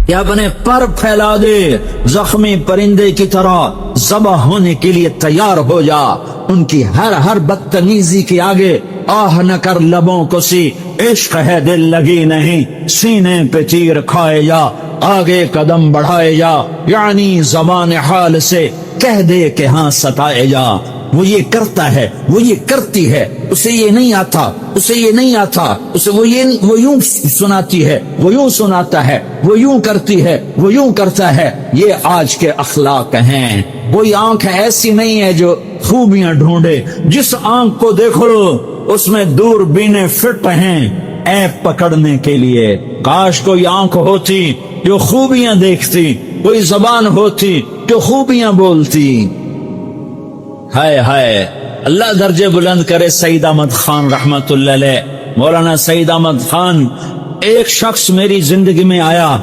یا اپنے پر پھیلا دے، زخمی پرندے کی طرح ذبح ہونے کے لیے تیار ہو جا۔ ان کی ہر بدتمیزی کے آگے آہ نہ کر لبوں کو سی، عشق ہے دل لگی نہیں، سینے پہ تیر کھائے جا، آگے قدم بڑھائے جا، یعنی زبان حال سے کہہ دے کہ ہاں ستائے جا۔ وہ یہ کرتا ہے، وہ یہ کرتی ہے، اسے یہ نہیں آتا، اسے یہ نہیں آتا، اسے وہ یوں سناتی ہے، وہ یوں سناتا ہے، وہ یوں کرتی ہے، وہ یوں کرتا ہے۔ یہ آج کے اخلاق ہیں۔ کوئی آنکھ ایسی نہیں ہے جو خوبیاں ڈھونڈے، جس آنکھ کو دیکھ لو اس میں دوربینیں فٹ ہیں عیب پکڑنے کے لیے۔ کاش کوئی آنکھ ہوتی جو خوبیاں دیکھتی، کوئی زبان ہوتی جو خوبیاں بولتی۔ ہائے ہائے، اللہ درجے بلند کرے سعید احمد خان رحمت اللہ علیہ۔ مولانا سعید احمد خان، ایک شخص میری زندگی میں آیا،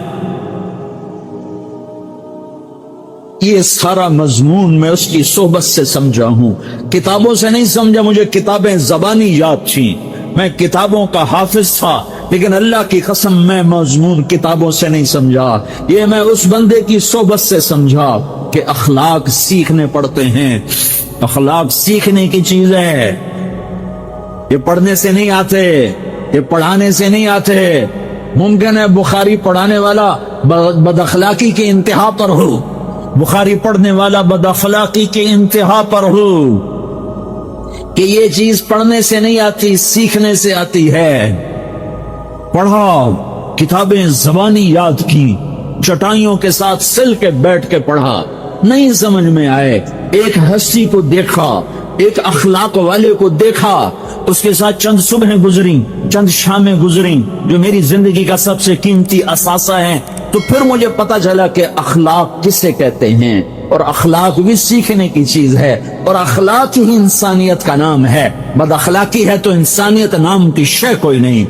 یہ سارا مضمون میں اس کی صحبت سے سمجھا ہوں، کتابوں سے نہیں سمجھا۔ مجھے کتابیں زبانی یاد تھیں، میں کتابوں کا حافظ تھا، لیکن اللہ کی قسم میں مضمون کتابوں سے نہیں سمجھا۔ یہ میں اس بندے کی صحبت سے سمجھا کہ اخلاق سیکھنے پڑتے ہیں۔ اخلاق سیکھنے کی چیز ہے، یہ پڑھنے سے نہیں آتے، یہ پڑھانے سے نہیں آتے۔ ممکن ہے بخاری پڑھانے والا بد اخلاقی کی انتہا پر ہو، بخاری پڑھنے والا بد اخلاقی کی انتہا پر ہو، کہ یہ چیز پڑھنے سے نہیں آتی، سیکھنے سے آتی ہے۔ پڑھا، کتابیں زبانی یاد کی، چٹائیوں کے ساتھ سل کے بیٹھ کے پڑھا، نہیں سمجھ میں آئے، ایک ہستی کو دیکھا، ایک اخلاق والے کو دیکھا، اس کے ساتھ چند صبحیں گزری، چند شامیں گزری جو میری زندگی کا سب سے قیمتی اثاثہ ہیں، تو پھر مجھے پتا چلا کہ اخلاق کسے کہتے ہیں، اور اخلاق بھی سیکھنے کی چیز ہے، اور اخلاق ہی انسانیت کا نام ہے۔ بد اخلاقی ہے تو انسانیت نام کی شے کوئی نہیں۔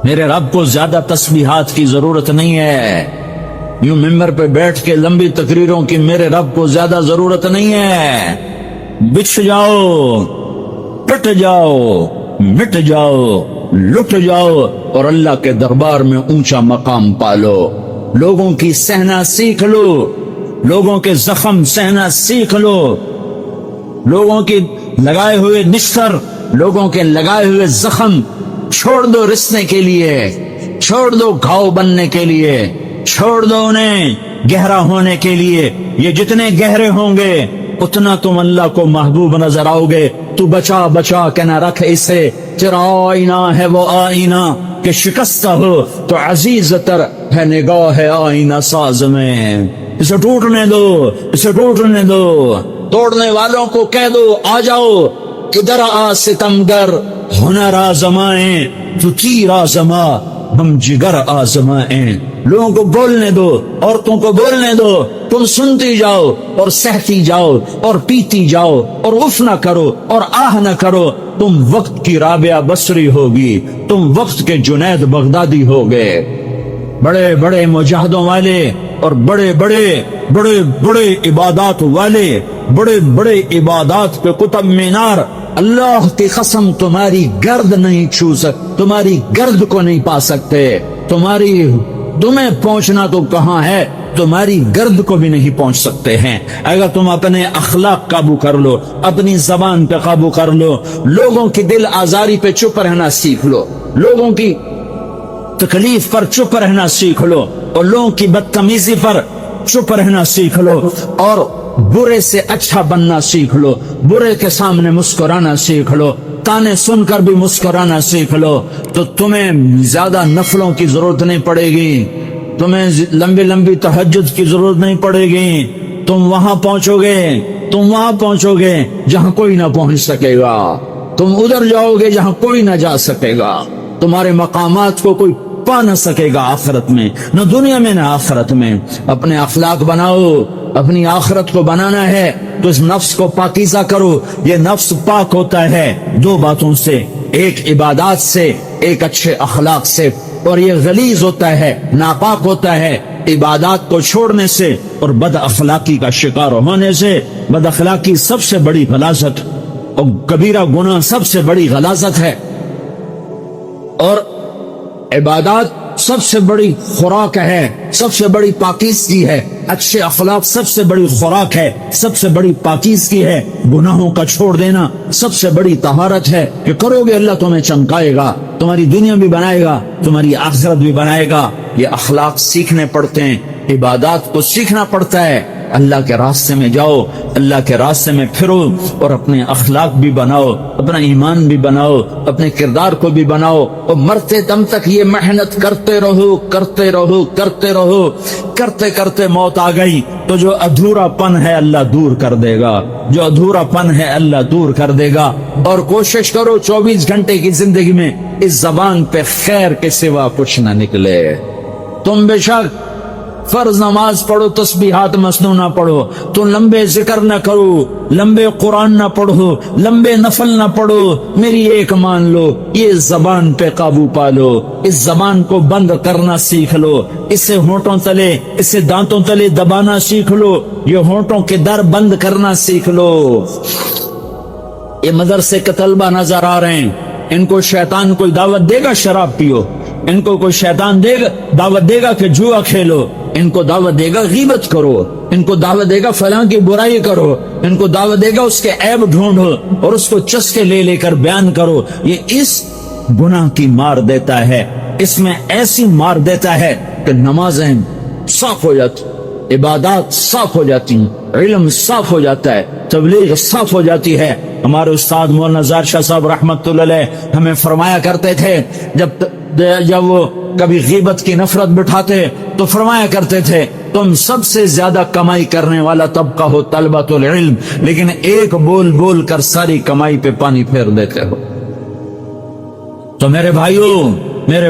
میرے رب کو زیادہ تسبیحات کی ضرورت نہیں ہے، یوں ممبر پہ بیٹھ کے لمبی تقریروں کی میرے رب کو زیادہ ضرورت نہیں ہے۔ بچھ جاؤ، پٹ جاؤ، مٹ جاؤ، لٹ جاؤ، اور اللہ کے دربار میں اونچا مقام پالو۔ لوگوں کی سہنا سیکھ لو، لوگوں کے زخم سہنا سیکھ لو، لوگوں کی لگائے ہوئے نشتر، لوگوں کے لگائے ہوئے زخم چھوڑ دو رسنے کے لیے، چھوڑ دو گھاؤ بننے کے لیے، چھوڑ دو انہیں گہرا ہونے کے لیے۔ یہ جتنے گہرے ہوں گے اتنا تم اللہ کو محبوب نظر آؤ گے۔ تو بچا بچا کے نہ رکھ اسے، تیرا آئینہ ہے وہ آئینہ کہ شکستہ ہو تو عزیز تر ہے نگاہ آئینہ ساز میں۔ اسے ٹوٹنے دو، اسے ٹوٹنے دو، توڑنے والوں کو کہہ دو آ جاؤ، ادھر آ ستمگر، ہنر آزمائیں تو تیر آزما، ہم جگر آزمائیں۔ لوگوں کو بولنے دو، عورتوں کو بولنے دو، تم سنتی جاؤ اور سہتی جاؤ اور پیتی جاؤ اور اف نہ کرو اور آہ نہ کرو۔ تم وقت کی رابعہ بصری ہوگی، تم وقت کے جنید بغدادی ہوگے۔ بڑے بڑے مجاہدوں والے اور بڑے بڑے بڑے بڑے عبادات والے، بڑے بڑے عبادات پہ قطب مینار، اللہ کی قسم تمہاری گرد نہیں چھو سکتے، تمہاری گرد کو نہیں پا سکتے۔ تمہیں پہنچنا تو کہاں ہے، تمہاری گرد کو بھی نہیں پہنچ سکتے ہیں۔ اگر تم اپنے اخلاق قابو کر لو، اپنی زبان پہ قابو کر لو، لوگوں کی دل آزاری پہ چپ رہنا سیکھ لو، لوگوں کی تکلیف پر چپ رہنا سیکھ لو، اور لوگوں کی بدتمیزی پر چپ رہنا سیکھ لو، اور برے سے اچھا بننا سیکھ لو، برے کے سامنے مسکرانا سیکھ لو، تانے سن کر بھی مسکرانا سیکھ لو، تو تمہیں زیادہ نفلوں کی ضرورت نہیں پڑے گی، تمہیں لمبی لمبی تہجد کی ضرورت نہیں پڑے گی۔ تم وہاں پہنچو گے، تم وہاں پہنچو گے جہاں کوئی نہ پہنچ سکے گا، تم ادھر جاؤ گے جہاں کوئی نہ جا سکے گا، تمہارے مقامات کو کوئی پا نہ سکے گا آخرت میں، نہ دنیا میں نہ آخرت میں۔ اپنے اخلاق بناؤ، اپنی آخرت کو بنانا ہے تو اس نفس کو پاکیزہ کرو۔ یہ نفس پاک ہوتا ہے دو باتوں سے، ایک عبادات سے، ایک اچھے اخلاق سے، اور یہ غلیظ ہوتا ہے، ناپاک ہوتا ہے عبادات کو چھوڑنے سے اور بد اخلاقی کا شکار ہونے سے۔ بد اخلاقی سب سے بڑی غلاظت اور کبیرہ گناہ سب سے بڑی غلاظت ہے، اور عبادات سب سے بڑی خوراک ہے، سب سے بڑی پاکیزگی ہے، اچھے اخلاق سب سے بڑی خوراک ہے، سب سے بڑی پاکیزگی ہے، گناہوں کا چھوڑ دینا سب سے بڑی طہارت ہے کہ کرو گے اللہ تمہیں چمکائے گا، تمہاری دنیا بھی بنائے گا، تمہاری آخرت بھی بنائے گا۔ یہ اخلاق سیکھنے پڑتے ہیں، عبادات کو سیکھنا پڑتا ہے۔ اللہ کے راستے میں جاؤ، اللہ کے راستے میں پھرو اور اپنے اخلاق بھی بناؤ، اپنا ایمان بھی بناؤ، اپنے کردار کو بھی بناؤ، اور مرتے دم تک یہ محنت کرتے رہو کرتے رہو کرتے رہو۔ کرتے کرتے موت آ گئی تو جو ادھورا پن ہے اللہ دور کر دے گا، جو ادھورا پن ہے اللہ دور کر دے گا۔ اور کوشش کرو 24 گھنٹے کی زندگی میں اس زبان پہ خیر کے سوا کچھ نہ نکلے۔ تم بے شک فرض نماز پڑھو، تسبیحات مسنون نہ پڑھو، تو لمبے ذکر نہ کرو، لمبے قرآن نہ پڑھو، لمبے نفل نہ پڑھو، میری ایک مان لو، یہ زبان پہ قابو پالو، اس زبان کو بند کرنا سیکھ لو، اسے ہونٹوں تلے، اسے دانتوں تلے دبانا سیکھ لو، یہ ہونٹوں کے در بند کرنا سیکھ لو۔ یہ مدرسے کے طلبہ نظر آ رہے ہیں، ان کو شیطان کوئی دعوت دے گا شراب پیو، ان کو کوئی شیطان دعوت دے گا کہ جوا کھیلو، ان کو دعوت دے گا غیبت کرو، ان کو دعوت دے گا فلاں کی برائی کرو، ان کو دعوت دے گا اس کے عیب ڈھونڈو اور اس کو چسکے لے لے کر بیان کرو۔ یہ اس گناہ کی مار دیتا ہے، اس میں ایسی مار دیتا ہے کہ نمازیں صاف ہو جاتی، عبادات صاف ہو جاتی ہیں، علم صاف ہو جاتا ہے، تبلیغ صاف ہو جاتی ہے۔ ہمارے استاد مولانا زار شاہ صاحب رحمت اللہ علیہ ہمیں فرمایا کرتے تھے، جب وہ کبھی غیبت کی نفرت بٹھاتے تو فرمایا کرتے تھے تم سب سے زیادہ کمائی کرنے والا طبقہ ہو طلبۃ العلم، لیکن ایک بول بول کر ساری کمائی پہ پانی پھیر دیتے ہو۔ تو میرے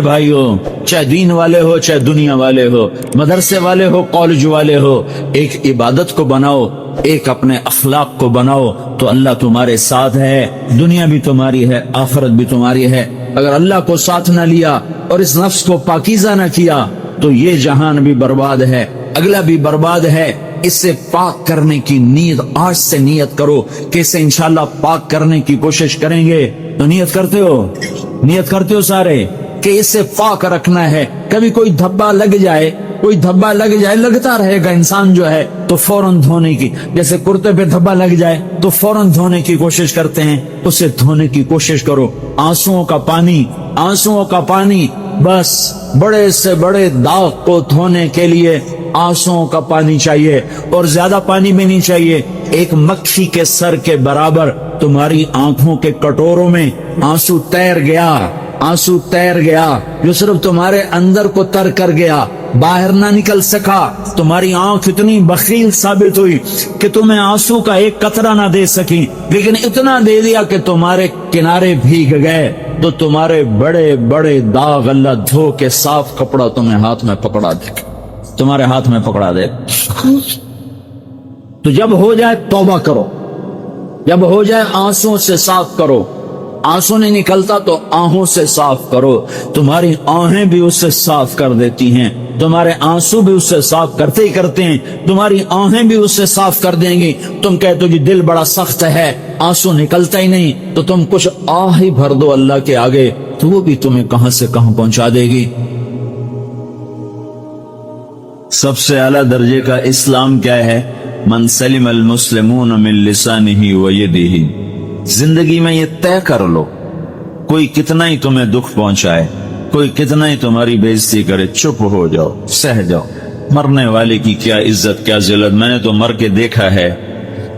بھائیوں چاہے دین والے ہو چاہے دنیا والے ہو، مدرسے والے ہو کالج والے ہو، ایک عبادت کو بناؤ، ایک اپنے اخلاق کو بناؤ تو اللہ تمہارے ساتھ ہے، دنیا بھی تمہاری ہے، آخرت بھی تمہاری ہے۔ اگر اللہ کو ساتھ نہ لیا اور اس نفس کو پاکیزہ نہ کیا تو یہ جہان بھی برباد ہے، اگلا بھی برباد ہے۔ اس سے پاک کرنے کی نیت آج سے نیت کرو کہ اسے انشاءاللہ پاک کرنے کی کوشش کریں گے۔ تو نیت کرتے ہو سارے کہ اسے پاک رکھنا ہے۔ کبھی کوئی دھبا لگ جائے لگتا رہے گا انسان جو ہے تو فوراً دھونے کی، جیسے کرتے پہ دھبا لگ جائے تو فوراً دھونے کی کوشش کرتے ہیں، اسے دھونے کی کوشش کرو۔ آنسوؤں کا پانی بس بڑے سے بڑے داغ کو دھونے کے لیے آنسوؤں کا پانی چاہیے، اور زیادہ پانی بھی نہیں چاہیے۔ ایک مکھی کے سر کے برابر تمہاری آنکھوں کے کٹوروں میں آنسو تیر گیا جو صرف تمہارے اندر کو تر کر گیا، باہر نہ نکل سکا۔ تمہاری آنکھ اتنی بخیل ثابت ہوئی کہ تمہیں آنسو کا ایک قطرہ نہ دے سکی، لیکن اتنا دے دیا کہ تمہارے کنارے بھیگ گئے۔ تو تمہارے بڑے بڑے داغ اللہ دھو کے صاف کپڑا تمہیں ہاتھ میں پکڑا دے۔ تو جب ہو جائے توبہ کرو، جب ہو جائے آنسوں سے صاف کرو۔ آنسو نہیں نکلتا تو آہوں سے صاف کرو، تمہاری آہیں بھی اس سے صاف کر دیتی ہیں، تمہارے آنسو بھی اس سے صاف کرتے ہی کرتے ہیں، تمہاری آہیں بھی اس سے صاف کر دیں گی۔ تم کہتے ہو جی دل بڑا سخت ہے، آنسو نکلتا ہی نہیں، تو تم کچھ آہ ہی بھر دو اللہ کے آگے، تو وہ بھی تمہیں کہاں سے کہاں پہنچا دے گی۔ سب سے اعلیٰ درجے کا اسلام کیا ہے؟ من سلم المسلمون من لسانہ و یدہ۔ زندگی میں یہ طے کر لو، کوئی کتنا ہی تمہیں دکھ پہنچائے، کوئی کتنا ہی تمہاری بےزتی کرے، چپ ہو جاؤ، سہ جاؤ۔ مرنے والے کی کیا عزت کیا ذلت، میں نے تو مر کے دیکھا ہے،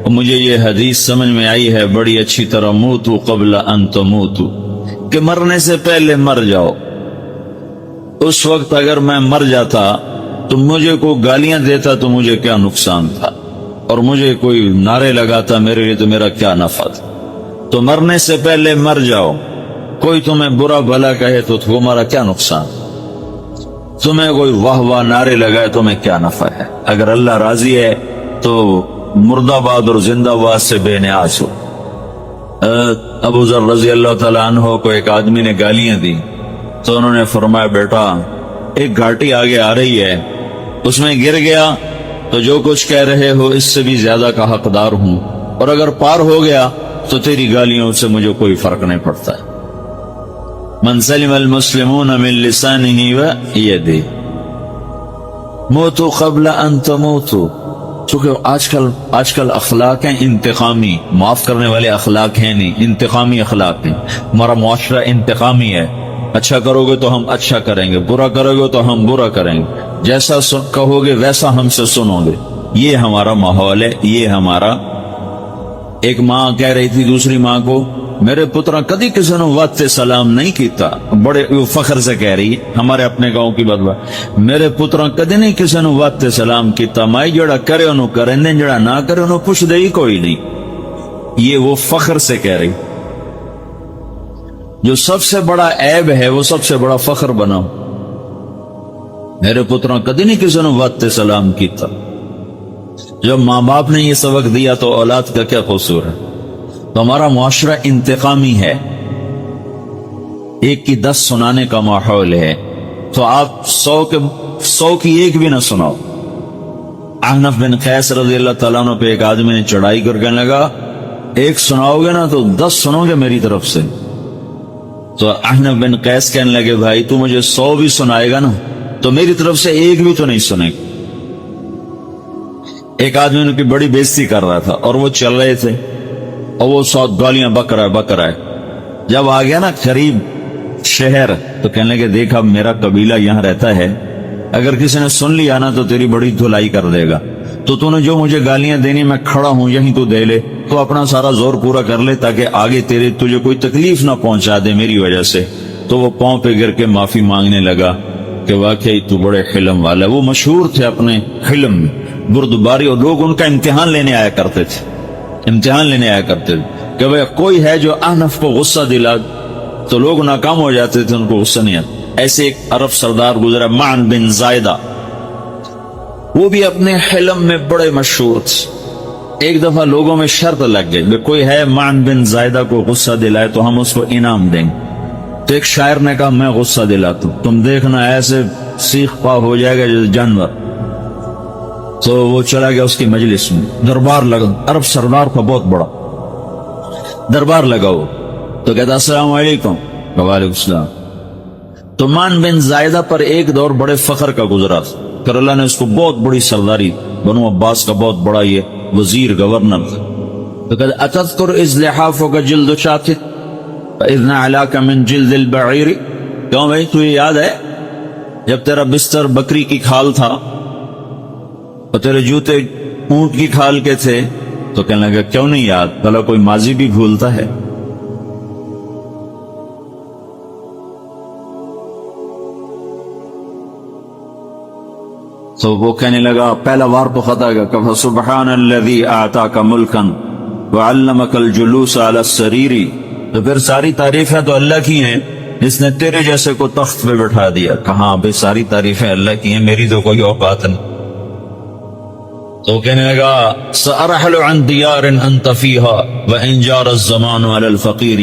اور مجھے یہ حدیث سمجھ میں آئی ہے بڑی اچھی طرح، موتو قبل ان تموتو، کہ مرنے سے پہلے مر جاؤ۔ اس وقت اگر میں مر جاتا تو مجھے کوئی گالیاں دیتا تو مجھے کیا نقصان تھا، اور مجھے کوئی نعرے لگاتا میرے لیے تو میرا کیا نفع تھا۔ تو مرنے سے پہلے مر جاؤ۔ کوئی تمہیں برا بھلا کہے تو تمہارا کیا نقصان، تمہیں کوئی واہ واہ نعرے لگائے تمہیں کیا نفع ہے۔ اگر اللہ راضی ہے تو مردہ باد اور زندہ باد سے بے نیاز ہو۔ ابو ذر رضی اللہ تعالیٰ عنہ کو ایک آدمی نے گالیاں دی تو انہوں نے فرمایا بیٹا ایک گھاٹی آگے آ رہی ہے، اس میں گر گیا تو جو کچھ کہہ رہے ہو اس سے بھی زیادہ کا حقدار ہوں، اور اگر پار ہو گیا تو تیری گالیوں سے مجھے کوئی فرق نہیں پڑتا ہے۔ من سلم المسلمون من لسانه ويده موتوا قبل ان تموتوا. چونکہ آج کل اخلاق ہیں انتقامی، معاف کرنے والے اخلاق ہیں نہیں، انتقامی اخلاق ہیں. ہمارا معاشرہ انتقامی ہے. اچھا کرو گے تو ہم اچھا کریں گے، برا کرو گے تو ہم برا کریں گے، جیسا کہو گے ویسا ہم سے سنو گے. یہ ہمارا ماحول ہے، یہ ہمارا. ایک ماں کہہ رہی تھی دوسری ماں کو، میرے پترا کدی کسی نے وقت سے سلام نہیں کیتا. بڑے فخر سے کہہ رہی ہمارے اپنے گاؤں کی بات، میرے پترا کدی نہیں کسی نے وقت سے سلام کیتا. مائی جڑا کرے انہوں کریں دیں، جڑا نہ کرے انہوں پوچھ دے ہی کوئی نہیں. یہ وہ فخر سے کہہ رہی. جو سب سے بڑا عیب ہے وہ سب سے بڑا فخر بناؤ. میرے پترا کدی نہیں کسی نے وقت سے سلام کیتا. جب ماں باپ نے یہ سبق دیا تو اولاد کا کیا قصور ہے؟ تو ہمارا معاشرہ انتقامی ہے، ایک کی 10 سنانے کا ماحول ہے. تو آپ 100 کی ایک بھی نہ سناؤ. احنف بن قیس رضی اللہ تعالیٰ عنہ پہ ایک آدمی نے چڑھائی کر کے لگا، ایک سناؤ گے نا تو 10 سنو گے میری طرف سے. تو احنف بن قیس کہنے لگے، بھائی تو مجھے 100 بھی سنائے گا نا تو میری طرف سے ایک بھی تو نہیں سنے گا. ایک آدمی ان کی بڑی بےزتی کر رہا تھا اور وہ چل رہے تھے اور وہ 100 گالیاں بک رہا ہے. جب آ گیا نا قریب شہر تو کہنے لگے، دیکھا میرا قبیلہ یہاں رہتا ہے، اگر کسی نے سن لیا نا تو تیری بڑی دھلائی کر دے گا. تو نے جو مجھے گالیاں دینی میں کھڑا ہوں یہیں تو دے لے، تو اپنا سارا زور پورا کر لے تاکہ آگے تجھے کوئی تکلیف نہ پہنچا دے میری وجہ سے. تو وہ پاؤں پہ گر کے معافی مانگنے لگا کہ واقعی تو بڑے حلم والا. وہ مشہور تھے اپنے حلم میں، بردباری، اور لوگ ان کا امتحان لینے آیا کرتے تھے کہ بھئی کوئی ہے جو احنف کو غصہ دلا، تو لوگ ناکام ہو جاتے تھے، ان کو غصہ نہیں آتا. ایسے ایک عرب سردار گزرا معن بن زائدہ، وہ بھی اپنے حلم میں بڑے مشہور تھے. ایک دفعہ لوگوں میں شرط لگ گئی کہ کوئی ہے معن بن زائدہ کو غصہ دلائے تو ہم اس کو انعام دیں گے. تو ایک شاعر نے کہا، میں غصہ دلاتا ہوں، تم دیکھنا ایسے سیخ پا ہو جائے گا جیسے جانور. تو وہ چلا گیا اس کی مجلس میں، دربار لگا، عرب سردار کا بہت بڑا دربار لگا. وہ تو کہتا، السلام علیکم. وعلیکم السلام. تو معن بن زائدہ پر ایک دور بڑے فخر کا گزرا تھا، پھر اللہ نے اس کو بہت بڑی سرداری، بنو عباس کا بہت بڑا یہ وزیر گورنر تھا. تو کہتا، اتذکر اذ لحافک جلد شاکت فاذ نعلاک من جلد البعیر. کیوں بھائی تو یہ یاد ہے جب تیرا بستر بکری کی کھال تھا اور تیرے جوتے اونٹ کی کھال کے تھے؟ تو کہنے لگا، کیوں نہیں یاد، بھلا کوئی ماضی بھی بھولتا ہے. تو وہ کہنے لگا، پہلا وار تو خطا گیا، کہ سبحان الذی اعطاک ملکا وعلمک الجلوس علی السریر. تو پھر ساری تعریفیں تو اللہ کی ہیں، جس نے تیرے جیسے کو تخت پہ بٹھا دیا. کہاں بھئی ساری تعریفیں اللہ کی ہیں، میری تو کوئی اوقات نہیں. تو کہنے لگا، سأرحل عن دیار انت فیہا وان جار الزمان علی الفقیر.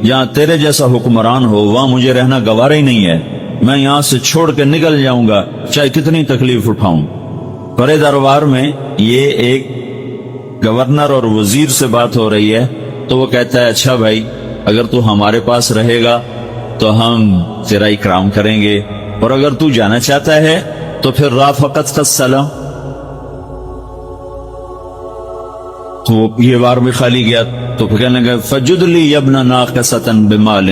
جہاں تیرے جیسا حکمران ہو وہاں مجھے رہنا گوارا ہی نہیں ہے، میں یہاں سے چھوڑ کے نکل جاؤں گا چاہے کتنی تکلیف اٹھاؤں. بڑے دربار میں یہ ایک گورنر اور وزیر سے بات ہو رہی ہے. تو وہ کہتا ہے، اچھا بھائی اگر تو ہمارے پاس رہے گا تو ہم تیرا اکرام کریں گے، اور اگر تو جانا چاہتا ہے تو پھر رافقت کا السلام. تو یہ وار بھی خالی گیا. تو پھر کہنے لگا، فجد لی یبن ناقصتا بمال.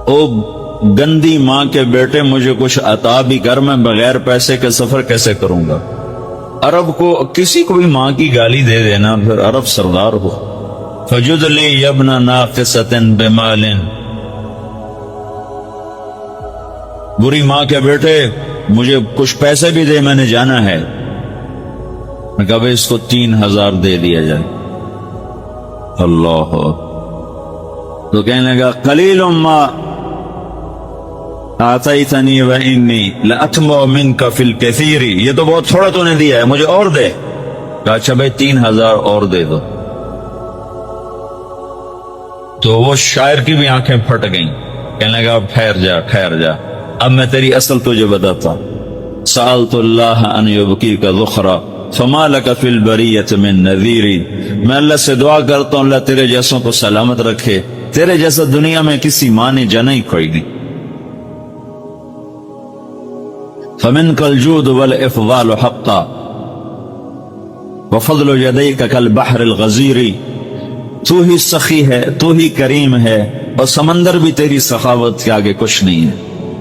او گندی ماں کے بیٹے، مجھے کچھ عطا بھی کر، میں بغیر پیسے کے سفر کیسے کروں گا. عرب کو کسی کو بھی ماں کی گالی دے دینا، پھر عرب سردار ہو. فجد لی یبن ناقصتا بمال. بری ماں کے بیٹے مجھے کچھ پیسے بھی دے، میں نے جانا ہے. میں کہا بھئی اس کو 3000 دے دیا جائے. اللہ. تو کہنے لگا، قلیل ما اعطیتنی وانی لاتمع منک فی الکثیر. یہ تو بہت تھوڑا تو نے دیا ہے، مجھے اور دے. کہا اچھا بھئی 3000 اور دے دو. تو وہ شاعر کی بھی آنکھیں پھٹ گئیں. کہنے لگا، ٹھہر جا اب میں تیری اصل تجھے بتاتا. سألت اللہ ان یبکیک ذخرا فما لک فی البریۃ من نذیر، میں اللہ سے دعا کرتا ہوں اللہ تیرے جیسوں کو سلامت رکھے، تیرے جیسا دنیا میں کسی ماں نے جنا ہی کوئی نہیں۔ فمنک الجود والافضال حقا وفضل یدیک کالبحر الغزیر، تو ہی سخی ہے، تو ہی کریم ہے، اور سمندر بھی تیری سخاوت کے آگے کچھ نہیں ہے۔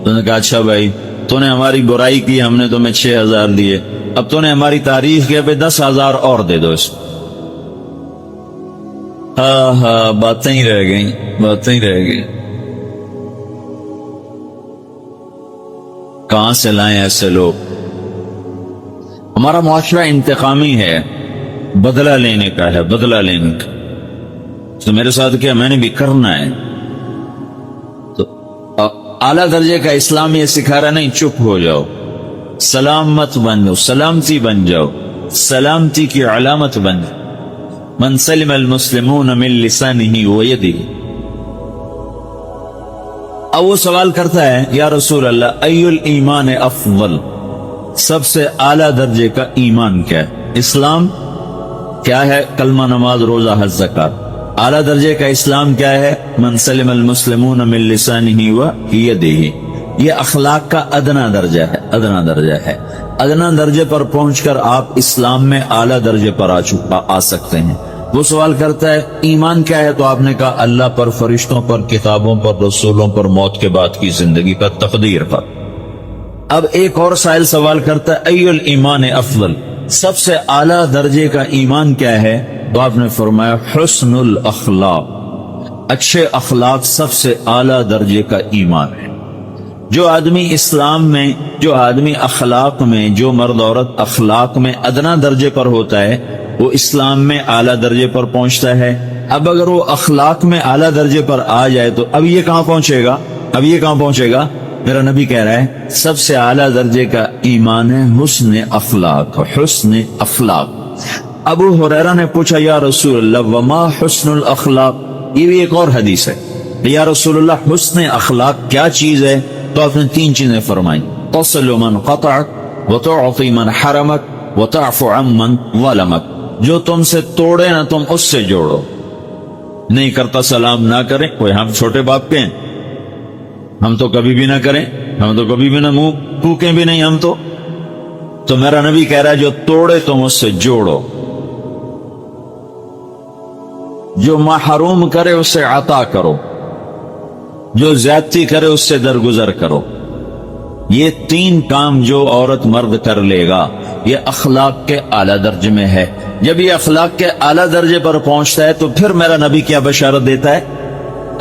تو نے کہا اچھا بھائی، تو نے ہماری برائی کی، ہم نے تمہیں 6,000 دیے، اب تو نے ہماری تعریف کی، اب 10,000 اور دے دو اس کو۔ ہاں باتیں ہی رہ گئیں، باتیں ہی رہ گئی۔ کہاں سے لائیں ایسے لوگ؟ ہمارا معاشرہ انتقامی ہے، بدلہ لینے کا ہے، بدلہ لینے کا۔ تو میرے ساتھ کیا، میں نے بھی کرنا ہے۔ تو اعلیٰ درجے کا اسلام یہ سکھا رہا نہیں، چپ ہو جاؤ، سلام مت بن جاؤ، سلامتی بن جاؤ، سلامتی کی علامت بن جاؤ۔ من سلم المسلمون من لسانه ویده۔ اب وہ سوال کرتا ہے یا رسول اللہ ای الایمان افضل، سب سے اعلیٰ درجے کا ایمان کیا ہے؟ اسلام کیا ہے؟ کلمہ، نماز، روزہ، حج، زکات۔ اعلیٰ درجے کا اسلام کیا ہے؟ من سلم المسلمون من لسانه ویده۔ یہ اخلاق کا ادنا درجہ ہے، ادنا درجہ ہے۔ ادنا درجے پر پہنچ کر آپ اسلام میں اعلیٰ درجے پر آ سکتے ہیں۔ وہ سوال کرتا ہے ایمان کیا ہے؟ تو آپ نے کہا اللہ پر، فرشتوں پر، کتابوں پر، رسولوں پر، موت کے بعد کی زندگی پر، تقدیر پر۔ اب ایک اور سائل سوال کرتا ہے ای الایمان افضل، سب سے اعلیٰ درجے کا ایمان کیا ہے؟ تو آپ نے فرمایا حسن الاخلاق، اچھے اخلاق سب سے اعلیٰ درجے کا ایمان ہے۔ جو آدمی اسلام میں، جو آدمی اخلاق میں، جو مرد عورت اخلاق میں ادنا درجے پر ہوتا ہے، وہ اسلام میں اعلیٰ درجے پر پہنچتا ہے۔ اب اگر وہ اخلاق میں اعلیٰ درجے پر آ جائے تو اب یہ کہاں پہنچے گا؟ اب یہ کہاں پہنچے گا؟ میرا نبی کہہ رہا ہے سب سے اعلیٰ درجے کا ایمان ہے حسن اخلاق، حسن اخلاق۔ ابو ہریرہ نے پوچھا یا رسول اللہ وما حسن الاخلاق، یہ بھی ایک اور حدیث ہے، یا رسول اللہ حسن اخلاق کیا چیز ہے؟ تو آپ نے 3 چیزیں فرمائیں، تصل من قطعک وتعطی من حرمک وتعفو عن من ظلمک، جو تم سے توڑے نہ تم اس سے جوڑو۔ نہیں کرتا سلام نہ کریں، کوئی ہم چھوٹے باپ کے ہیں، ہم تو کبھی بھی نہ کریں، ہم تو کبھی بھی نہ منہ پھوکیں بھی نہیں ہم تو میرا نبی کہہ رہا ہے جو توڑے تم اس سے جوڑو، جو محروم کرے اس سے عطا کرو، جو زیادتی کرے اس سے درگزر کرو۔ یہ 3 کام جو عورت مرد کر لے گا یہ اخلاق کے اعلیٰ درجے میں ہے۔ جب یہ اخلاق کے اعلیٰ درجے پر پہنچتا ہے تو پھر میرا نبی کیا بشارت دیتا ہے؟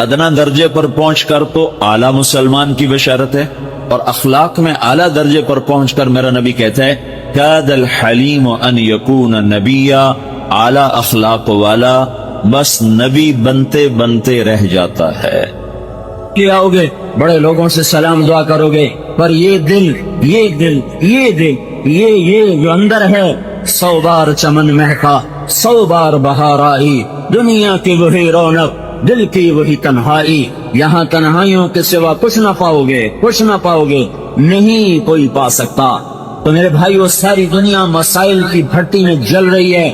ادنا درجے پر پہنچ کر تو اعلیٰ مسلمان کی بشارت ہے، اور اخلاق میں اعلیٰ درجے پر پہنچ کر میرا نبی کہتا ہے کاد الحلیم ان یکون نبیا، اعلیٰ اخلاق والا بس نبی بنتے بنتے رہ جاتا ہے۔ کیا ہوگے بڑے لوگوں سے سلام دعا کرو گے، پر یہ دل یہ جو اندر ہے 100 بار چمن مہکا، 100 بار بہار آئی، دنیا کی وہی رونق، دل کی وہی تنہائی، یہاں تنہائیوں کے سوا کچھ نہ پاؤ گے، کچھ نہ پاؤ گے، نہیں کوئی پا سکتا۔ تو میرے بھائی وہ ساری دنیا مسائل کی بھٹی میں جل رہی ہے،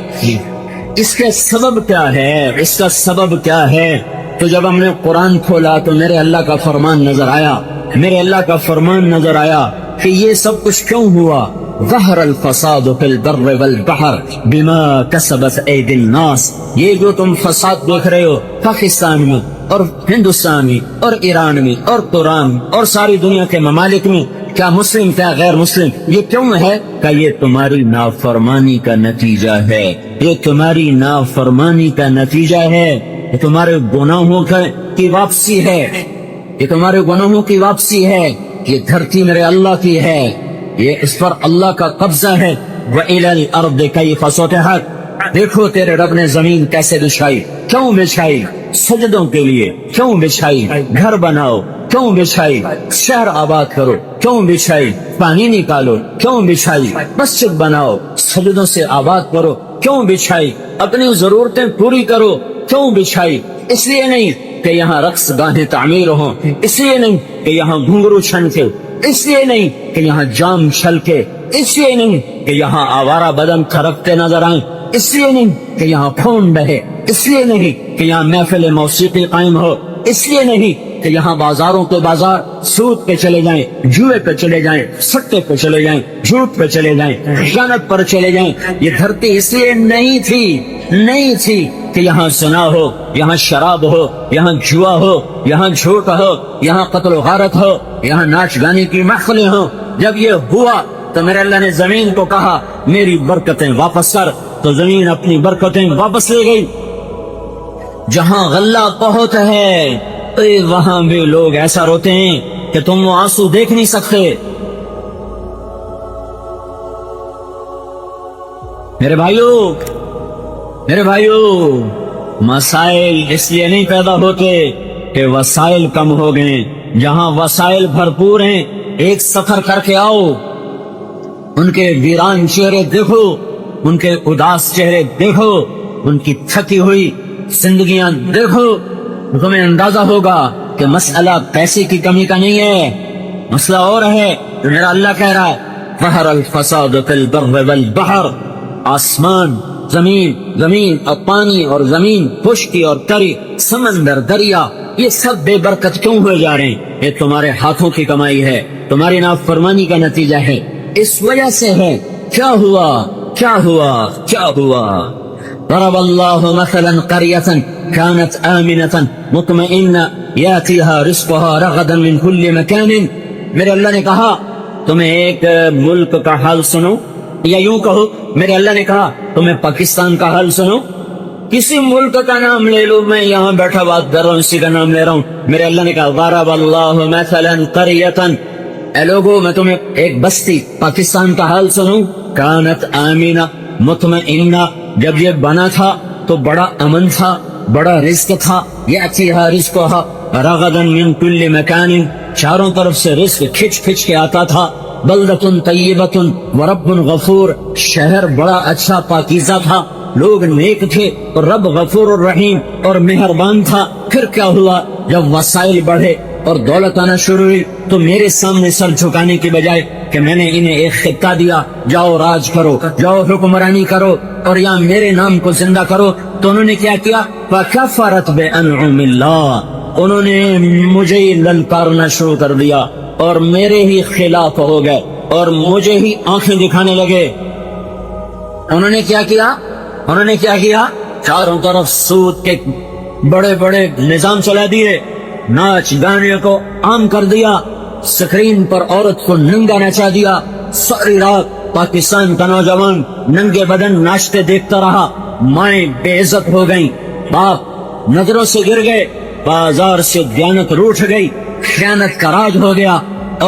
اس کا سبب کیا ہے؟ اس کا سبب کیا ہے؟ تو جب ہم نے قرآن کھولا تو میرے اللہ کا فرمان نظر آیا، میرے اللہ کا فرمان نظر آیا کہ یہ سب کچھ کیوں ہوا؟ ظہر الفساد فی البر والبحر بما کسبت ایدی الناس، یہ جو تم فساد دیکھ رہے ہو پاکستان میں اور ہندوستان میں اور ایران میں اور توران اور ساری دنیا کے ممالک میں، کیا مسلم کیا غیر مسلم، یہ کیوں ہے؟ کہ یہ تمہاری نافرمانی کا نتیجہ ہے، یہ تمہاری نافرمانی کا نتیجہ ہے، یہ تمہارے گناہوں کی واپسی ہے، یہ تمہارے گناہوں کی واپسی ہے۔ یہ دھرتی میرے اللہ کی ہے، یہ اس پر اللہ کا قبضہ ہے۔ وَإِلَى الْأَرْضِ كَيْفَ سُطِحَتْ، دیکھو تیرے رب نے زمین کیسے بچھائی، کیوں بچھائی؟ سجدوں کے لیے، کیوں بچھائی؟ گھر بناؤ، کیوں بچھائی؟ شہر آباد کرو، کیوں بچھائی؟ پانی نکالو، کیوں بچھائی؟ مسجد بناؤ، سجدوں سے آباد کرو، کیوں بچھائی؟ اپنی ضرورتیں پوری کرو، کیوں بچھائی؟ اس لیے نہیں کہ یہاں رقص گاہیں تعمیر ہوں، اس لیے نہیں کہ یہاں گھنگرو چھنکے، اس لیے نہیں کہ یہاں جام چھلکے، اس لیے نہیں کہ یہاں آوارہ بدن تھرکتے نظر آئیں، اس لیے نہیں کہ یہاں خون بہے، اس لیے نہیں کہ یہاں محفل موسیقی قائم ہو، اس لیے نہیں کہ یہاں بازاروں کے بازار سود پہ چلے جائیں، جوئے پہ چلے جائیں، سٹے پہ چلے جائیں، جھوٹ پہ چلے جائیں، خیانت پر چلے جائیں۔ یہ دھرتی اس لیے نہیں تھی کہ یہاں زنا ہو، یہاں شراب ہو، یہاں جوا ہو، یہاں جھوٹ ہو، یہاں قتل و غارت ہو، یہاں ناچ گانے کی محفلیں ہوں۔ جب یہ ہوا تو میرے اللہ نے زمین کو کہا میری برکتیں واپس کر، تو زمین اپنی برکتیں واپس لے گئی۔ جہاں غلہ بہت ہے وہاں بھی لوگ ایسا روتے ہیں کہ تم وہ آنسو دیکھ نہیں سکتے۔ میرے بھائیو، مسائل اس لیے نہیں پیدا ہوتے کہ وسائل کم ہو گئے۔ جہاں وسائل بھرپور ہیں ایک سفر کر کے آؤ، ان کے ویران چہرے دیکھو، ان کے اداس چہرے دیکھو، ان کی تھکی ہوئی زندگیاں دیکھو، تمہیں اندازہ ہوگا کہ مسئلہ پیسے کی کمی کا نہیں ہے، مسئلہ اور ہے جو میرا اللہ کہہ رہا ہے ظہر الفساد فی البر والبحر۔ آسمان، زمین اور پانی اور زمین، خشکی اور تری، سمندر، دریا، یہ سب بے برکت کیوں ہوئے جا رہے ہیں؟ یہ تمہارے ہاتھوں کی کمائی ہے، تمہاری نافرمانی کا نتیجہ ہے، اس وجہ سے ہے۔ کیا ہوا؟ ضرب اللہ مثلا قریة كانت آمنة مطمئنة يأتيها رزقها رغدا من كل مكان۔ میرے اللہ نے کہا تمہیں ایک ملک کا حال سنو، یا یوں کہو میرے اللہ نے کہا تمہیں پاکستان کا حال سنو۔ کسی ملک کا نام لے لو، میں یہاں بیٹھا بات کر رہا ہوں، اسی کا نام لے رہا ہوں۔ میرے اللہ نے کہا ضرب اللہ مثلا قریة، اے لوگو میں تمہیں ایک بستی پاکستان کا حال سنوں، کانت آمینہ مطمئنہ، جب یہ بنا تھا تو بڑا امن تھا، بڑا رزق تھا، یاتیہا رزقہا رغدا من کل مکان، چاروں طرف سے رزق کھچ کے آتا تھا۔ بلدۃ طیبۃ ورب غفور، شہر بڑا اچھا پاکیزہ تھا، لوگ نیک تھے اور رب غفور الرحیم اور مہربان تھا۔ پھر کیا ہوا؟ جب وسائل بڑھے اور دولت آنا شروع ہوئی تو میرے سامنے سر جھکانے کی بجائے کہ میں نے انہیں ایک خطہ دیا، جاؤ راج کرو، جاؤ حکمرانی کرو اور یہاں میرے نام کو زندہ کرو، تو انہوں نے کیا کیا؟ فَكَفَرَتْ بِأَنْعُمِ اللَّهِ، انہوں نے مجھے ہی للکارنا شروع کر دیا اور میرے ہی خلاف ہو گئے اور مجھے ہی آنکھیں دکھانے لگے۔ انہوں نے کیا کیا؟ چاروں طرف سود کے بڑے بڑے نظام چلا دیے، ناچ گانے کو عام کر دیا، سکرین پر عورت کو ننگا نچا دیا، ساری رات پاکستان کا نوجوان ننگے بدن ناچتے دیکھتا رہا، مائیں بے عزت ہو گئیں، باپ نظروں سے گر گئے، بازار سے دیانت روٹھ گئی، خیانت کا راج ہو گیا،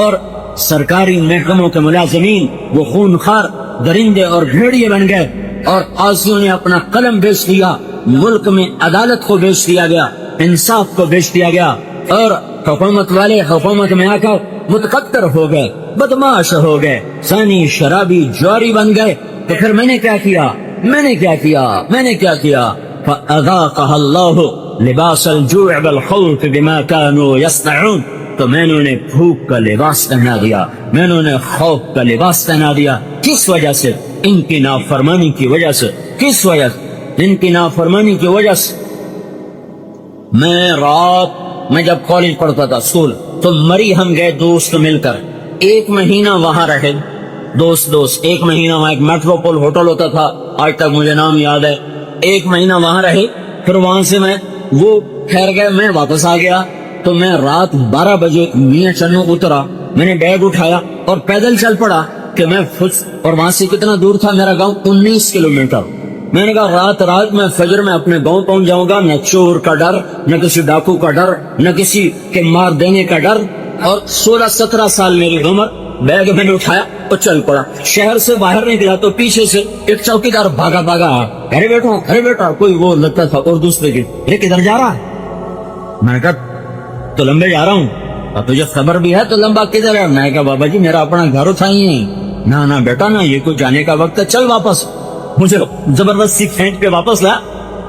اور سرکاری محکموں کے ملازمین وہ خونخوار درندے اور بھیڑیے بن گئے، اور قاضیوں نے اپنا قلم بیچ دیا، ملک میں عدالت کو بیچ دیا گیا، انصاف کو بیچ دیا گیا، اور حکومت والے حکومت میں آ کر متقدر ہو گئے، بدماش ہو گئے، زانی شرابی جواری بن گئے۔ تو پھر میں نے کیا کیا؟ فَأَذَاقَهَا اللَّهُ لِبَاسَ الْجُوعِ وَالْخَوْفِ بِمَا كَانُوا يَصْنَعُونَ، تو میں نے انہیں بھوک کا لباس پہنا دیا، میں نے انہیں خوف کا لباس پہنا دیا۔ کس وجہ سے؟ ان کی نافرمانی کی وجہ سے۔ کس وجہ سے؟ ان کی نافرمانی کی وجہ سے۔ میں جب کالج پڑھتا تھا اسکول، تو مری ہم گئے دوست مل کر، ایک مہینہ وہاں رہے، دوست ایک مہینہ وہاں، ایک میٹروپول ہوٹل ہوتا تھا، آج تک مجھے نام یاد ہے، ایک مہینہ وہاں رہے، پھر وہاں سے وہ ٹھہر گئے، میں واپس آ گیا، تو میں رات 12 بجے میاں چنو اترا، میں نے بیگ اٹھایا اور پیدل چل پڑا کہ میں اور وہاں سے کتنا دور تھا میرا گاؤں؟ 19 کلومیٹر۔ میں نے کہا رات میں فجر میں اپنے گاؤں پہنچ جاؤں گا، نہ چور کا ڈر، نہ کسی ڈاکو کا ڈر، نہ کسی کے مار دینے کا ڈر، اور 16-17 سال میری عمر، بیگ میں نے اٹھایا اور چل پڑا۔ شہر سے باہر نکلا تو پیچھے سے ایک چوکیدار بھاگا گھر بیٹھا، کوئی وہ لگتا تھا اور دوسرے کی، یہ کدھر جا رہا ہے؟ میں نے کہا تو لمبے جا رہا ہوں، اور تجھے خبر بھی ہے تو لمبا کدھر ہے؟ میں نے کہا بابا جی میرا اپنا گھر تھا ہی ہے۔ نہ بیٹا نہ، یہ کوئی جانے کا وقت ہے، چل واپس۔ مجھے زبردستی کھینچ کے واپس لایا،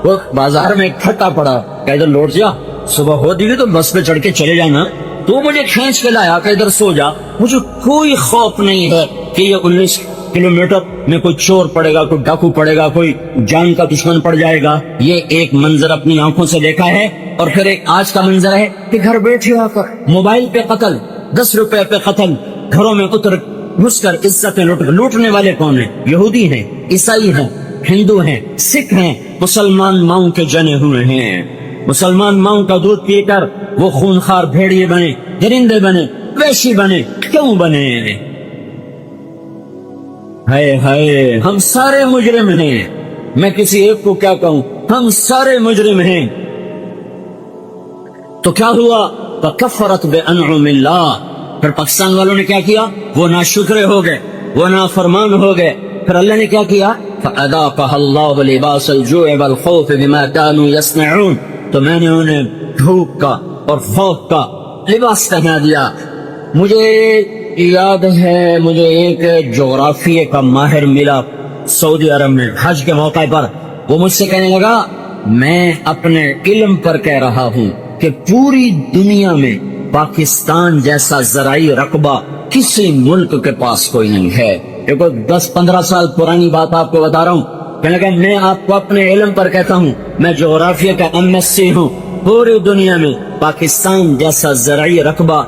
وہ بازار میں کھٹا پڑا، کہتے لوٹ جا، صبح ہو دی تو بس پہ چڑھ کے چلے جانا۔ تو مجھے کھینچ کے لایا کہ ادھر سو جا. مجھے کوئی خوف نہیں ہے کہ یہ 19 کلومیٹر میں کوئی چور پڑے گا, کوئی ڈاکو پڑے گا, کوئی جان کا دشمن پڑ جائے گا. یہ ایک منظر اپنی آنکھوں سے دیکھا ہے. اور پھر ایک آج کا منظر ہے کہ گھر بیٹھے آ کر موبائل پہ قتل, 10 روپے پہ قتل, گھروں میں اتر گھس کر عزتیں لوٹنے والے کون ہیں؟ یہودی ہیں, عیسائی ہیں, ہندو ہیں, سکھ ہیں, مسلمان ماؤں کے جنے ہوئے ہیں. مسلمان ماؤں کا دودھ پی کر وہ خونخوار بھیڑیے بنے, درندے بنے, ویشی بنے. کیوں بنے؟ ہائے ہائے, ہم سارے مجرم ہیں. میں کسی ایک کو کیا کہوں, ہم سارے مجرم ہیں. تو کیا ہوا؟ فکفرت بانعم اللہ. پھر پاکستان والوں نے کیا کیا؟ وہ ناشکرے ہو گئے, وہ نافرمان ہو گئے. پھر اللہ نے کیا کیا؟ فَأَذَاقَهَا اللَّهُ لِبَاسَ الْجُوعِ وَالْخَوْفِ بِمَا كَانُوا يَصْنَعُونَ. تو میں نے انہیں بھوک کا اور خوف کا لباس پہنا دیا. مجھے یاد ہے, مجھے ایک جغرافیے کا ماہر ملا سعودی عرب میں حج کے موقع پر. وہ مجھ سے کہنے لگا, میں اپنے علم پر کہہ رہا ہوں کہ پوری دنیا میں پاکستان جیسا زرعی رقبہ کسی ملک کے پاس کوئی نہیں ہے. دیکھو 10-15 سال پرانی بات آپ کو بتا رہا ہوں. کہنے لگا, میں آپ کو اپنے علم پر کہتا ہوں, میں جغرافیہ کا MSc ہوں. پوری دنیا میں پاکستان جیسا زرعی رقبہ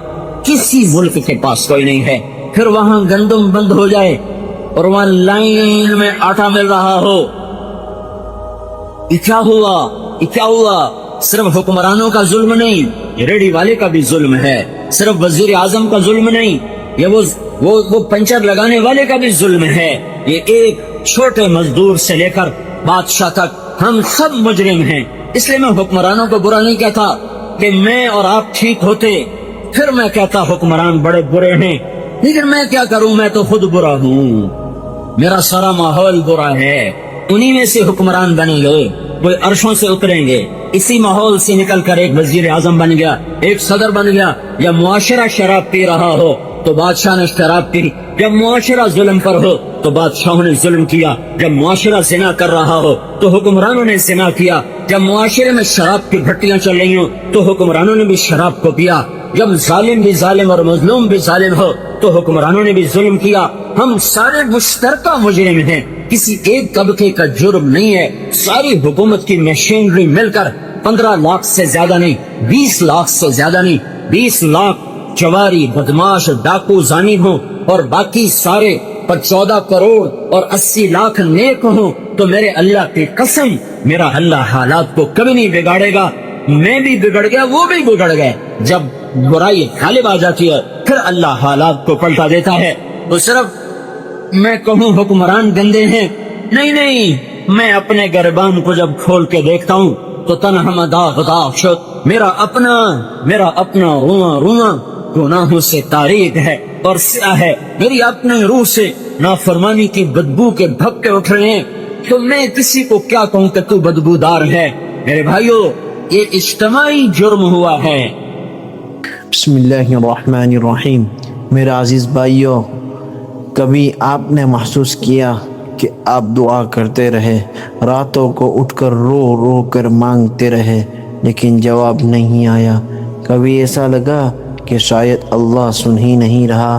کسی ملک کے پاس کوئی نہیں ہے. پھر وہاں گندم بند ہو جائے اور وہاں لائن میں آٹا مل رہا ہو. یہ کیا ہوا؟ یہ کیا ہوا؟ صرف حکمرانوں کا ظلم نہیں, ریڑھی والے کا بھی ظلم ہے. صرف وزیر اعظم کا ظلم نہیں, یہ وہ پنچر لگانے والے کا بھی ظلم ہے. یہ ایک چھوٹے مزدور سے لے کر بادشاہ تک ہم سب مجرم ہیں. اس لیے میں حکمرانوں کو برا نہیں کہتا کہ میں اور آپ ٹھیک ہوتے, پھر میں کہتا حکمران بڑے برے ہیں. لیکن میں کیا کروں, میں تو خود برا ہوں, میرا سارا ماحول برا ہے. انہی میں سے حکمران بنیں گے, کوئی عرشوں سے اتریں گے, اسی ماحول سے نکل کر ایک وزیر اعظم بن گیا, ایک صدر بن گیا. یا معاشرہ شراب پی رہا ہو تو بادشاہ نے شراب پی, جب معاشرہ ظلم پر ہو تو بادشاہوں نے ظلم کیا, جب معاشرہ زنا کر رہا ہو تو حکمرانوں نے زنا کیا, جب معاشرے میں شراب کی بھٹیاں چل رہی ہوں تو حکمرانوں نے بھی شراب کو پیا, جب ظالم بھی ظالم اور مظلوم بھی ظالم ہو تو حکمرانوں نے بھی ظلم کیا. ہم سارے مشترکہ مجرم ہیں, کسی ایک طبقے کا جرم نہیں ہے. ساری حکومت کی مشینری مل کر 15 لاکھ سے زیادہ نہیں, 20 لاکھ سے زیادہ نہیں, 20 لاکھ چواری, بدماش, ڈاکو, زانی ہوں اور باقی سارے پر 14 کروڑ اور 80 لاکھ نیک ہوں تو میرے اللہ کی قسم, میرا اللہ حالات کو کبھی نہیں بگاڑے گا. میں بھی بگڑ گیا, وہ بھی بگڑ گئے. جب برائی غالب آ جاتی ہے پھر اللہ حالات کو پلٹا دیتا ہے. تو صرف میں کہوں حکمران گندے ہیں, نہیں, میں اپنے گربان کو جب کھول کے دیکھتا ہوں تو تنہا داغ شد, میرا اپنا رواں گناہوں سے تاریک ہے اور سیاہ ہے. میری اپنے روح سے نافرمانی کی بدبو کے بھپکے اٹھ رہے ہیں. تو میں کسی کو کیا کہوں کہ تو بدبودار ہے؟ میرے بھائیو, یہ اجتماعی جرم ہوا ہے. بسم اللہ الرحمن الرحیم. میرے عزیز بھائیو, کبھی آپ نے محسوس کیا کہ آپ دعا کرتے رہے, راتوں کو اٹھ کر رو رو کر مانگتے رہے لیکن جواب نہیں آیا؟ کبھی ایسا لگا کہ شاید اللہ سن ہی نہیں رہا؟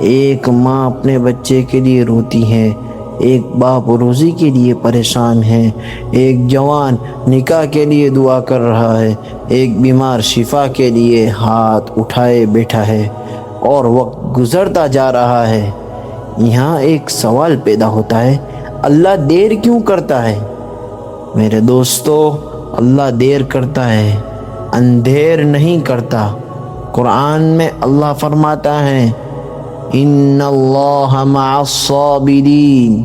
ایک ماں اپنے بچے کے لیے روتی ہے, ایک باپ روزی کے لیے پریشان ہے, ایک جوان نکاح کے لیے دعا کر رہا ہے, ایک بیمار شفا کے لیے ہاتھ اٹھائے بیٹھا ہے, اور وقت گزرتا جا رہا ہے. یہاں ایک سوال پیدا ہوتا ہے, اللہ دیر کیوں کرتا ہے؟ میرے دوستو, اللہ دیر کرتا ہے, اندھیر نہیں کرتا. قرآن میں اللہ فرماتا ہے ان اللہ مع الصابرین,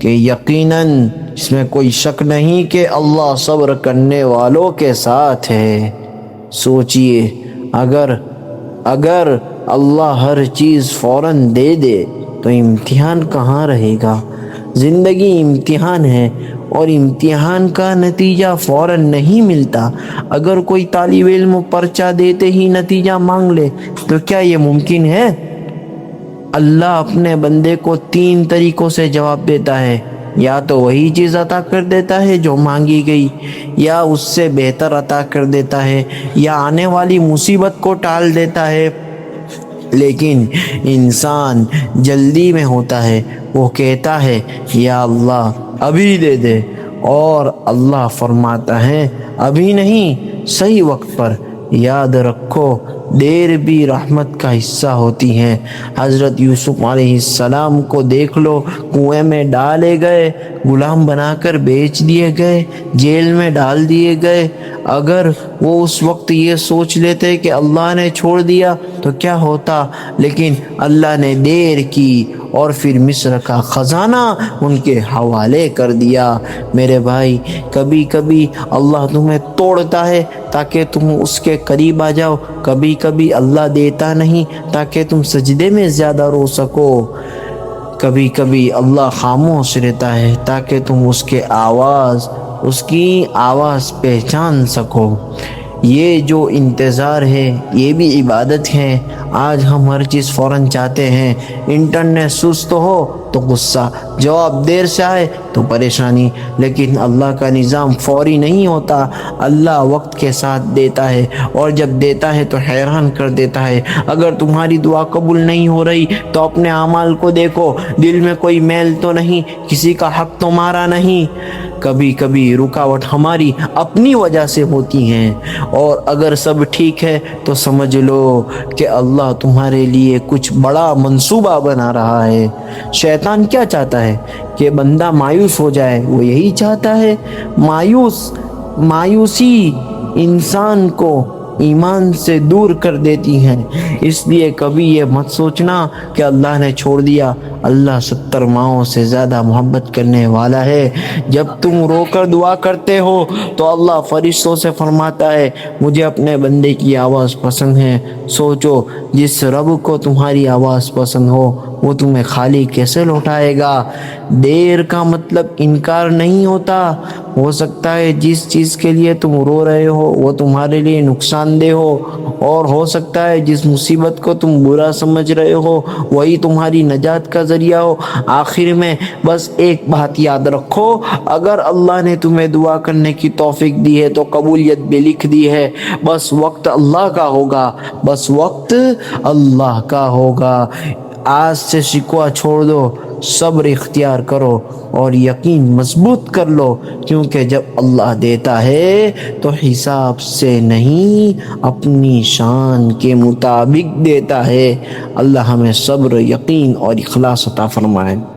کہ یقیناً اس میں کوئی شک نہیں کہ اللہ صبر کرنے والوں کے ساتھ ہے. سوچئے, اگر اللہ ہر چیز فوراً دے دے تو امتحان کہاں رہے گا؟ زندگی امتحان ہے اور امتحان کا نتیجہ فوراً نہیں ملتا. اگر کوئی طالب علم پرچہ دیتے ہی نتیجہ مانگ لے تو کیا یہ ممکن ہے؟ اللہ اپنے بندے کو 3 طریقوں سے جواب دیتا ہے. یا تو وہی چیز عطا کر دیتا ہے جو مانگی گئی، یا اس سے بہتر عطا کر دیتا ہے، یا آنے والی مصیبت کو ٹال دیتا ہے۔ لیکن انسان جلدی میں ہوتا ہے، وہ کہتا ہے یا اللہ ابھی دے دے، اور اللہ فرماتا ہے ابھی نہیں، صحیح وقت پر۔ یاد رکھو دیر بھی رحمت کا حصہ ہوتی ہے۔ حضرت یوسف علیہ السلام کو دیکھ لو، کنویں میں ڈالے گئے، غلام بنا کر بیچ دیے گئے، جیل میں ڈال دیے گئے۔ اگر وہ اس وقت یہ سوچ لیتے کہ اللہ نے چھوڑ دیا تو کیا ہوتا، لیکن اللہ نے دیر کی اور پھر مصر کا خزانہ ان کے حوالے کر دیا۔ میرے بھائی، کبھی کبھی اللہ تمہیں توڑتا ہے تاکہ تم اس کے قریب آ جاؤ، کبھی کبھی اللہ دیتا نہیں تاکہ تم سجدے میں زیادہ رو سکو، کبھی کبھی اللہ خاموش رہتا ہے تاکہ تم اس کی آواز پہچان سکو۔ یہ جو انتظار ہے یہ بھی عبادت ہے۔ آج ہم ہر چیز فوراً چاہتے ہیں، انٹرنیٹ سست ہو تو غصہ، جواب دیر سے آئے تو پریشانی، لیکن اللہ کا نظام فوری نہیں ہوتا۔ اللہ وقت کے ساتھ دیتا ہے، اور جب دیتا ہے تو حیران کر دیتا ہے۔ اگر تمہاری دعا قبول نہیں ہو رہی تو اپنے اعمال کو دیکھو، دل میں کوئی میل تو نہیں، کسی کا حق تو مارا نہیں۔ کبھی کبھی رکاوٹ ہماری اپنی وجہ سے ہوتی ہیں، اور اگر سب ٹھیک ہے تو سمجھ لو کہ اللہ تمہارے لیے کچھ بڑا منصوبہ بنا رہا ہے۔ شیطان کیا چاہتا ہے؟ کہ بندہ مایوس ہو جائے، وہ یہی چاہتا ہے۔ مایوسی انسان کو ایمان سے دور کر دیتی ہیں، اس لیے کبھی یہ مت سوچنا کہ اللہ نے چھوڑ دیا۔ اللہ 70 ماؤں سے زیادہ محبت کرنے والا ہے۔ جب تم رو کر دعا کرتے ہو تو اللہ فرشتوں سے فرماتا ہے مجھے اپنے بندے کی آواز پسند ہے۔ سوچو، جس رب کو تمہاری آواز پسند ہو وہ تمہیں خالی کیسے لوٹائے گا؟ دیر کا مطلب انکار نہیں ہوتا۔ ہو سکتا ہے جس چیز کے لیے تم رو رہے ہو وہ تمہارے لیے نقصان دہ ہو، اور ہو سکتا ہے جس مصیبت کو تم برا سمجھ رہے ہو وہی تمہاری نجات کا ذریعہ ہو۔ آخر میں بس ایک بات یاد رکھو، اگر اللہ نے تمہیں دعا کرنے کی توفیق دی ہے تو قبولیت بھی لکھ دی ہے۔ بس وقت اللہ کا ہوگا، بس وقت اللہ کا ہوگا۔ آج سے شکوہ چھوڑ دو، صبر اختیار کرو اور یقین مضبوط کر لو، کیونکہ جب اللہ دیتا ہے تو حساب سے نہیں اپنی شان کے مطابق دیتا ہے۔ اللہ ہمیں صبر، یقین اور اخلاص عطا فرمائے۔